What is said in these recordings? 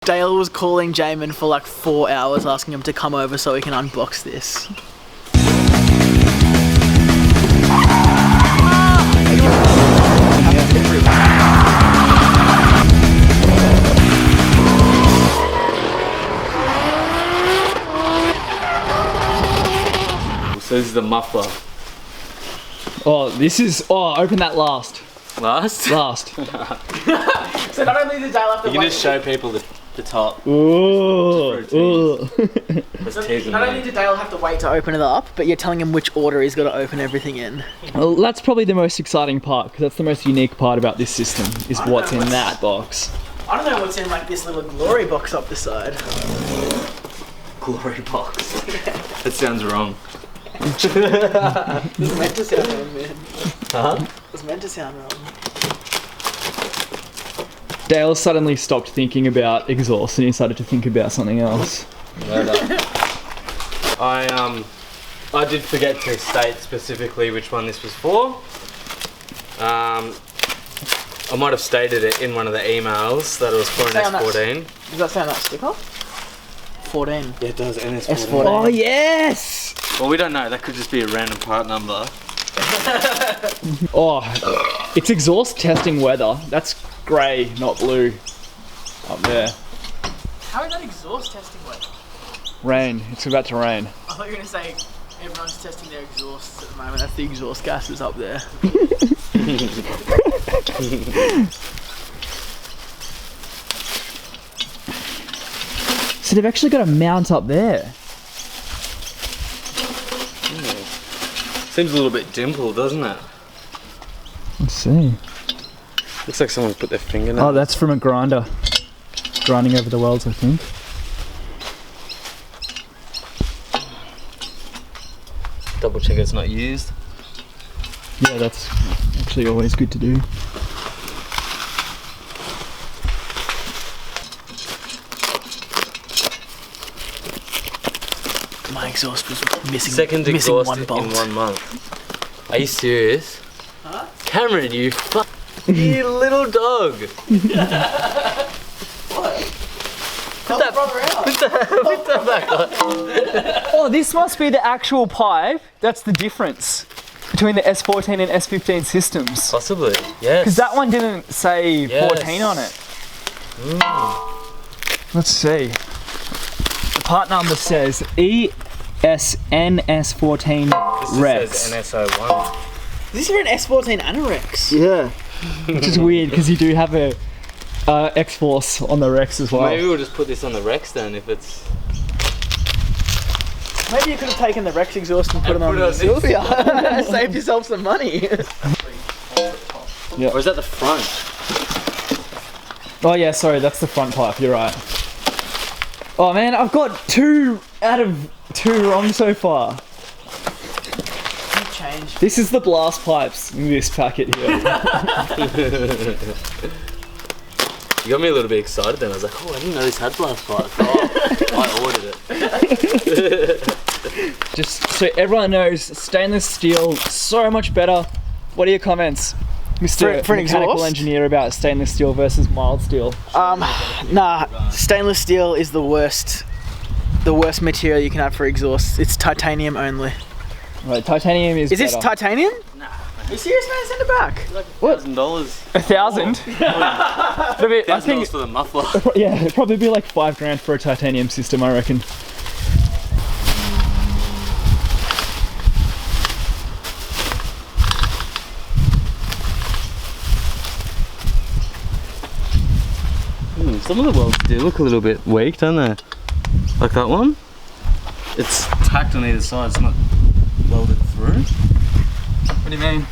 Dale was calling Jamin for like 4 hours asking him to come over so he can unbox this. So this is the muffler. Oh, this is... Oh, open that last. Last? Last. So not only did Dale have to You can just show people the top. Ooh. Ooh. Not only did Dale have to wait to open it up, but you're telling him which order he's got to open everything in. Well, that's probably the most exciting part, because that's the most unique part about this system, is what's in that box. I don't know what's in like this little glory box up the side. Glory box. That sounds wrong. It was meant to sound wrong, man. Huh? It was meant to sound wrong. Dale suddenly stopped thinking about exhaust and he started to think about something else. I did forget to state specifically which one this was for. I might have stated it in one of the emails that it was for an S14. Does that say on that sticker? 14. Yeah, it does, an S14. S14. Oh yes! Well, we don't know, that could just be a random part number. Oh, it's exhaust testing weather. That's grey, not blue. Up there. How is that exhaust testing weather? Rain. It's about to rain. I thought you were going to say everyone's testing their exhausts at the moment. That's the exhaust gases up there. So they've actually got a mount up there. Seems a little bit dimpled, doesn't it? Let's see. Looks like someone put their finger in it. Oh, that's from a grinder. Grinding over the welds, I think. Double check it's not used. Yeah, that's actually always good to do. My exhaust was missing. Second missing exhaust one bolt. in 1 month. Are you serious? Huh? Cameron, you you little dog. What? Put that back on. Oh, this must be the actual pipe. That's the difference between the S14 and S15 systems. Possibly, yes. Because that one didn't say 14 on it. Let's see. The part number says ESNS14 Rex. This says NSO1. Is this here an S14 and a Rex? Yeah. Which is weird because you do have a X-Force on the Rex as well. Maybe we'll just put this on the Rex then if it's... Maybe you could have taken the Rex exhaust and put it on the Silvia. Saved yourself some money. Yeah. Or is that the front? Oh yeah, sorry, that's the front pipe, you're right. Oh man, I've got 2 out of 2 wrong so far. Change. This is the blast pipes in this packet here. You got me a little bit excited then. I was like, oh, I didn't know this had blast pipes. Oh, I ordered it. Just so everyone knows, stainless steel, so much better. What are your comments, Mr. For an Mechanical exhaust? Engineer, about stainless steel versus mild steel? Nah, stainless steel is the worst material you can have for exhaust. It's titanium only. Right, titanium is Is this better. titanium? Nah. Are you serious, man? Send it back. Like $1,000. 1,000? I think, $1,000 for the muffler. yeah, it'd probably be like $5,000 for a titanium system, I reckon. Some of the welds do look a little bit weak, don't they? Like that one? It's tacked on either side, it's not welded through. What do you mean?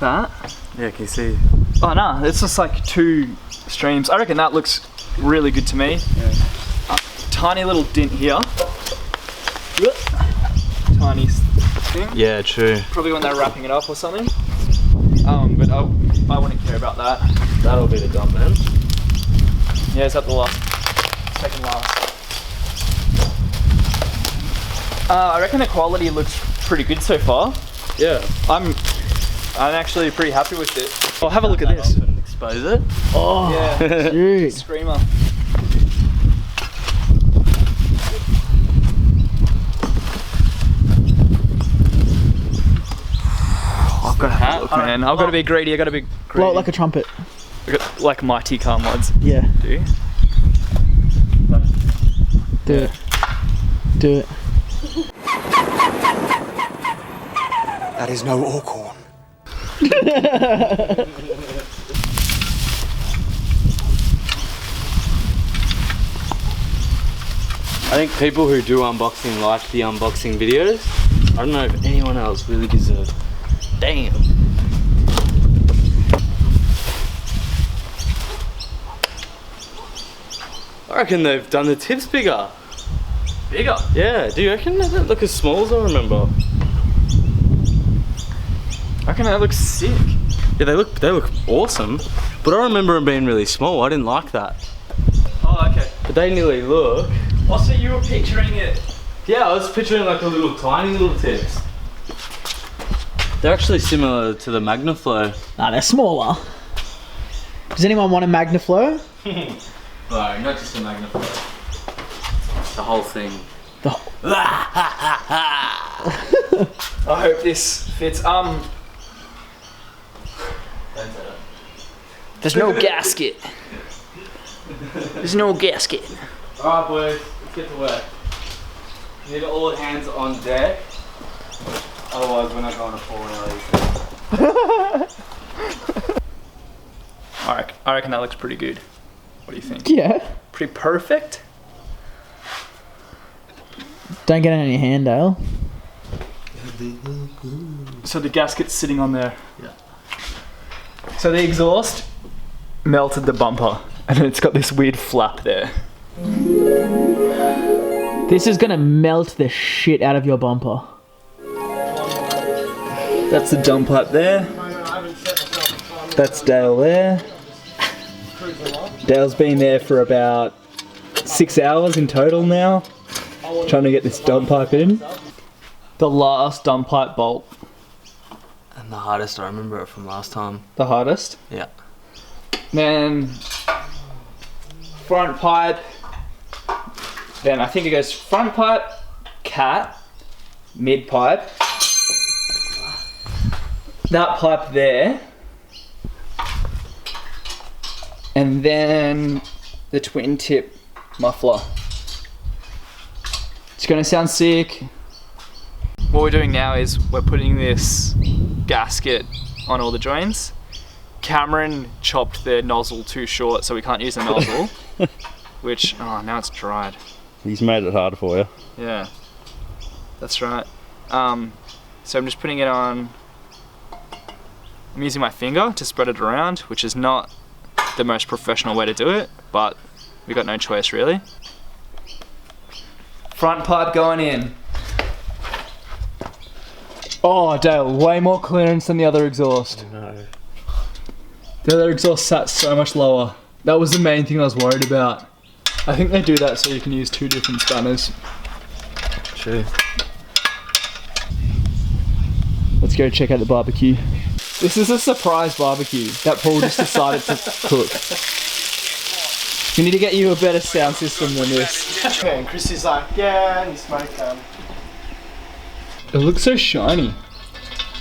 That? Yeah, can you see? Oh no, it's just like 2 streams. I reckon that looks really good to me. Yeah. Tiny little dent here. Tiny thing. Yeah, true. Probably when they're wrapping it up or something. But I wouldn't care about that. That'll be the dump then. Yeah, is that the last? Second last. I reckon the quality looks pretty good so far. Yeah. I'm actually pretty happy with it. Oh, have a look at this. And expose it. Oh, yeah. Dude. Screamer. Gotta have a look, man. I've got to be greedy. I got to be greedy. Blow it like a trumpet. Like Mighty Car mods. Yeah. Do you? Do it. Do it. That is no Orcorn. I think people who do unboxing like the unboxing videos. I don't know if anyone else really gives a damn. I reckon they've done the tips bigger. Bigger? Yeah, do you reckon they don't look as small as I remember? I reckon that looks sick. Yeah, they look awesome, but I remember them being really small. I didn't like that. Oh, okay. But they nearly look. Also, you were picturing it. Yeah, I was picturing like a little tiny little tips. They're actually similar to the Magnaflow. Nah, they're smaller. Does anyone want a Magnaflow? No, not just the Magnaflow. The whole thing. I hope this fits. There's no gasket. There's no gasket. Alright boys, let's get to work. Need all hands on deck. Otherwise we're not going to fall in I reckon that looks pretty good. What do you think? Yeah. Pretty perfect? Don't get it in your hand, Dale. So the gasket's sitting on there. Yeah. So the exhaust melted the bumper and it's got this weird flap there. This is gonna melt the shit out of your bumper. That's the dump pipe there. That's Dale there. Dale's been there for about 6 hours in total now, trying to get this dump pipe in. The last dump pipe bolt. And the hardest, I remember it from last time. The hardest. Yeah. Then front pipe. Then I think it goes front pipe, cat, mid pipe. That pipe there. And then the twin tip muffler. It's gonna sound sick. What we're doing now is we're putting this gasket on all the joints. Cameron chopped the nozzle too short, so we can't use the nozzle. Which, oh, now it's dried. He's made it harder for you. Yeah, that's right. So I'm just putting it on. I'm using my finger to spread it around, which is not the most professional way to do it, but we got no choice really. Front pipe going in. Oh, Dale, way more clearance than the other exhaust. No. The other exhaust sat so much lower. That was the main thing I was worried about. I think they do that so you can use 2 different spanners. True. Let's go check out the barbecue. This is a surprise barbecue that Paul just decided to cook. We need to get you a better sound system than this. Okay, and Chris is like, yeah, and smoke. It looks so shiny.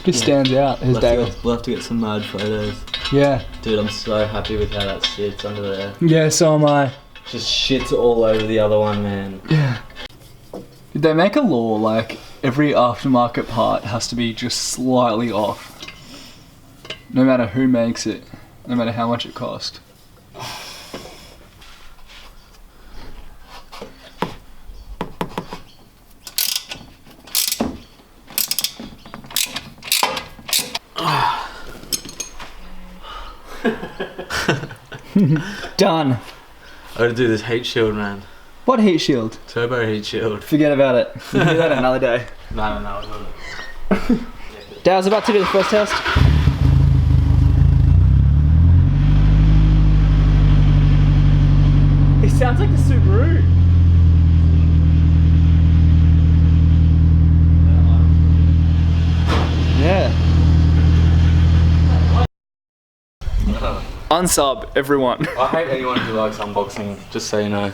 Just stands out. His David. We'll have to get some mad photos. Yeah. Dude, I'm so happy with how that sits under there. Yeah, so am I. Just shits all over the other one, man. Yeah. Did they make a law like every aftermarket part has to be just slightly off? No matter who makes it, no matter how much it costs. Done. I gotta do this heat shield, man. What heat shield? Turbo heat shield. Forget about it. We'll do that another day. No, I got it. Dale's about to do the first test. It sounds like the Subaru. Yeah. Unsub, everyone. I hate anyone who likes unboxing, just so you know.